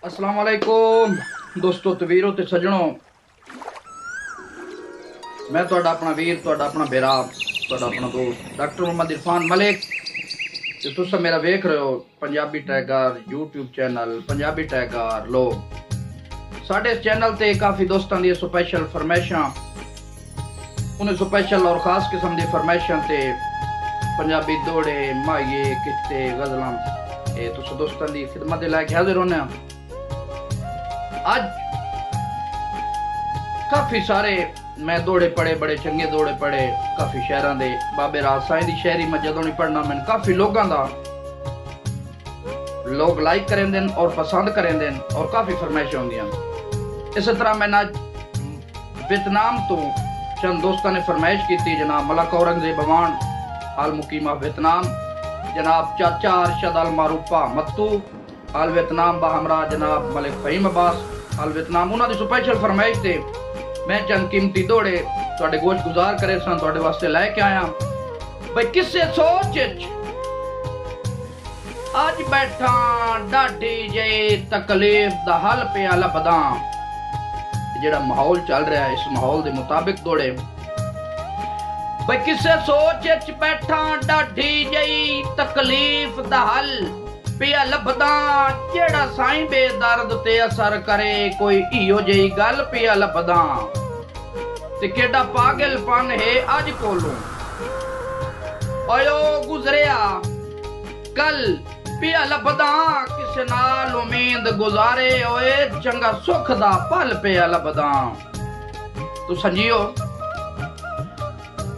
अस्सलाम वालेकुम दोस्तों ते वीरो ते सजणों, मैं तुहाडा अपना वीर, तुहाडा अपना बेरा, तुहाडा अपना दोस्त डॉक्टर मोहम्मद इरफान मलिक ते तुस मेरा वेख रहे हो Punjabi tagger YouTube channel Punjabi tagger. लोग साडे इस चैनल ते काफ़ी दोस्तों दी स्पैशल फरमाइशां, उन्हें स्पैशल और ख़ास किस्म दी फरमाइशां ते पंजाबी दौड़े माहिए किस्से गज़लां तुस दोस्तों दी खिदमत लैके हाजिर होने। आज काफ़ी सारे मैं दौड़े पढ़े, बड़े चंगे दौड़े पढ़े काफ़ी शहरों के बाबे राज साईं दी शहरी मैं जदों नहीं पढ़ना मैंने काफ़ी लोगों का लोग लाइक करेंदे और पसंद करेंदे और काफ़ी फरमाइशें होंदियां। इस तरह मैंने आज वियतनाम तो चंद दोस्तों ने फरमाइश की थी, जनाब मलक औरंगजेब अवान हाल मुकीमा वियतनाम, जनाब चाचा अरशद अल मारूफा मत्तू हाल वियतनाम बाहमरा, जनाब मलिक फ़हीम अब्बास हाल वियतनाम। उन्होंने स्पैशल फरमाइश थे मैं चंद कीमती दौड़े तुहाडे गोश गुजार करे सन तुहाडे वास्ते लैके आया। भाई किसे सोच आज बैठा डाढी जे तकलीफ दा हल पिया लभदा, जेड़ा माहौल चल रहा है इस माहौल दे मुताबिक दौड़े। भाई किसे सोच बैठा डाढी जई तकलीफ दा हल पिया लभदा, जेड़ा साईं बेदर्द ते असर करे कोई इहो जई गल पिया लभदा। ते केड़ा पागलपन है अज कोलों ओयो गुजरिया कल पिया लभदा, किसे नाल उम्मीद गुजारे ओए चंगा सुख दा पल पिया लभदा। तू समझियो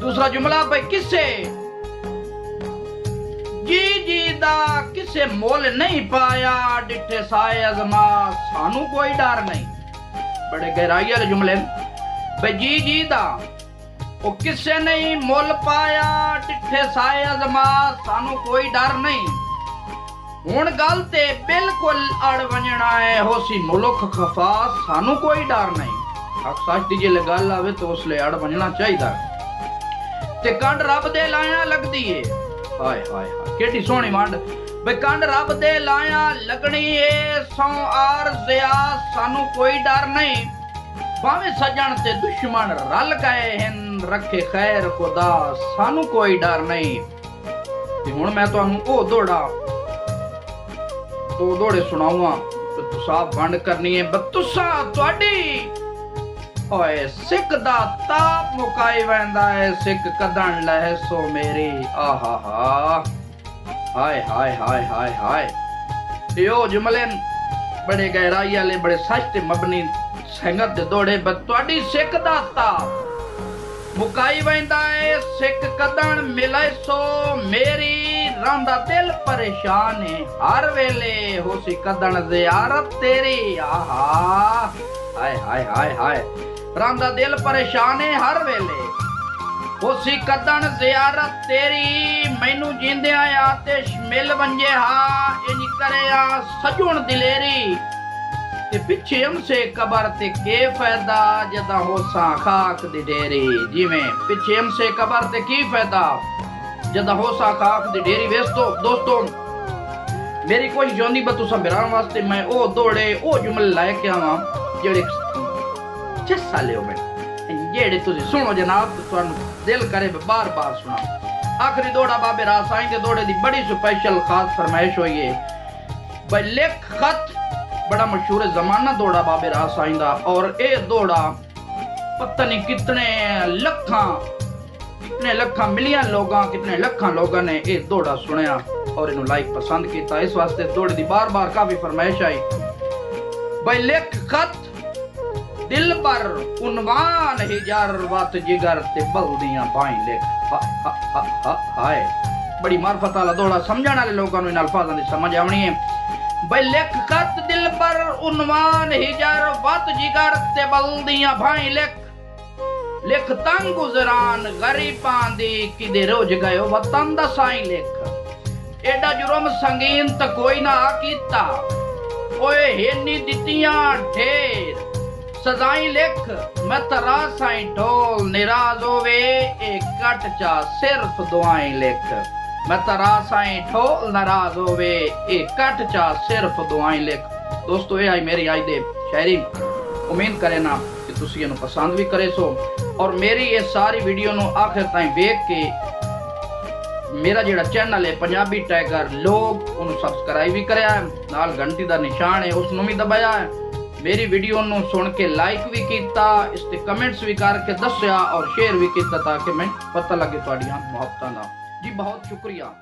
दूसरा जुमला, भाई किसे जी दा किसे मोल नहीं पाया, डिठे साए अजमा सानू कोई डर नहीं। बड़े गहराई वाले जुमले। भाई जी दा ओ किसे नहीं मोल पाया, डिठे साए अजमा सानू कोई डर नहीं। हुण गल ते बिल्कुल अड़ वंजणा है, होसी मुल्क खफा सानू कोई डर नहीं। हक सच दी जे गल आवे तो उसले अड़ वंजणा चाहिदा। ते कंड रब दे लाया लगदी है, हाय हाय हाय केडी सोहनी वंड। भाई कंड रब दे लाया लगनी है, सौ आर जिया सानू कोई डर नहीं। भावे सजन ते दुश्मन रल गए हैं, रखे खैर खुदा सानू कोई डर नहीं। ते हुण मैं तुहानू ओ दो दौड़े सुनाऊंगा ते तुसां वंड करनी है बतुसा तुहाडी। ओए सिख दा ताप मुकाई वैंदा है, सिख कदन लह सो मेरी आहा हा हाय हाय हाय हाय हाय। यो जुमले बड़े गहराई वाले बड़े सच ते मबनी संगत दे दौड़े तुहाडी सिख दा ताप मुकाई वैंदा है, सिख कदन मिले सो मेरी। रंदा दिल परेशान है हर वेले, होसी कदन ज़ियारत तेरी आहा हाय हाय हाय हाय। रंदा दिल परेशान है हर वेले, होसी कदन ज़ियारत तेरी। मैनू जींदिया आतिश मिल वंजे हा, इंज करे आ सजुण दिलेरी। ते पिछे हमसे कबर ते के फायदा, जदा होसा खाक दी ढेरी। जिवें पिछे हमसे कबर ते की फायदा, जदा होसा खाक दी ढेरी। दोस्तों मेरी कोशिश होंदी बस तुसां बिरान वास्ते मैं ओ दौड़े ओ जुमले लैके आवां जेड़े हिस्सा लियो मैं, जेड़े तुसीं सुनो जनाब तो तुहानू दिल करे बार बार सुना। आखिरी दौड़ा बाबे राज साईं दे दौड़े दी बड़ी स्पेशल खास फरमाइश हुई है। भाई लिख खत बड़ा मशहूर जमाना दौड़ा बाबे राज साईं दा, और ये दौड़ा पता नहीं कितने लखा मिलियन लोगों कितने लखा लोगों ने ये दौड़ा सुनया और इन्हों लाइक पसंद किया। इस वास्ते दौड़े दी बार बार काफी फरमाइश आई। भाई लिख खत दिल पर उन्वान हिजर वत जिगर ते बल्दियां भाई लिख हाय। बड़ी मार्फत वाला दौड़ा, समझण वाले लोगों इन अल्फाजां दी समझ आवनी है। भाई लिख खत दिल पर उन्वान हिजर वत जिगर ते बल्दियां भाई लिख। लिख तंग गुजरान गरीबां दी किदे रोज गयो वतन दा साईं लिख। एडा जुर्म संगीन त कोई ना कीता, ओए हेनी दितियां ढेर सदाई लिख। मैं तरा साईं ढोल निराज होवे ए कट चा सिर्फ दुआई लिख। मैं तरा साईं ढोल नाराज होवे ए कट चा सिर्फ दुआई लिख। दोस्तों ये आई मेरी आज दे शायरी। उम्मीद करे ना कि तुसी इन्हू पसंद भी करे सो और मेरी ये सारी वीडियो नु आखिर ताईं वेख के मेरा जेड़ा चैनल है पंजाबी टाइगर लोग उन्हें सब्सक्राइब भी कराया है, नाल घंटी दा निशान है उसनू भी दबाया है, मेरी वीडियो नु सुन के लाइक भी कीता, इस ते कमेंट्स भी करके दस्या और शेयर भी कीता ताकि मैं पता लगे तुहाडियां मुहब्बतां दा। जी बहुत शुक्रिया।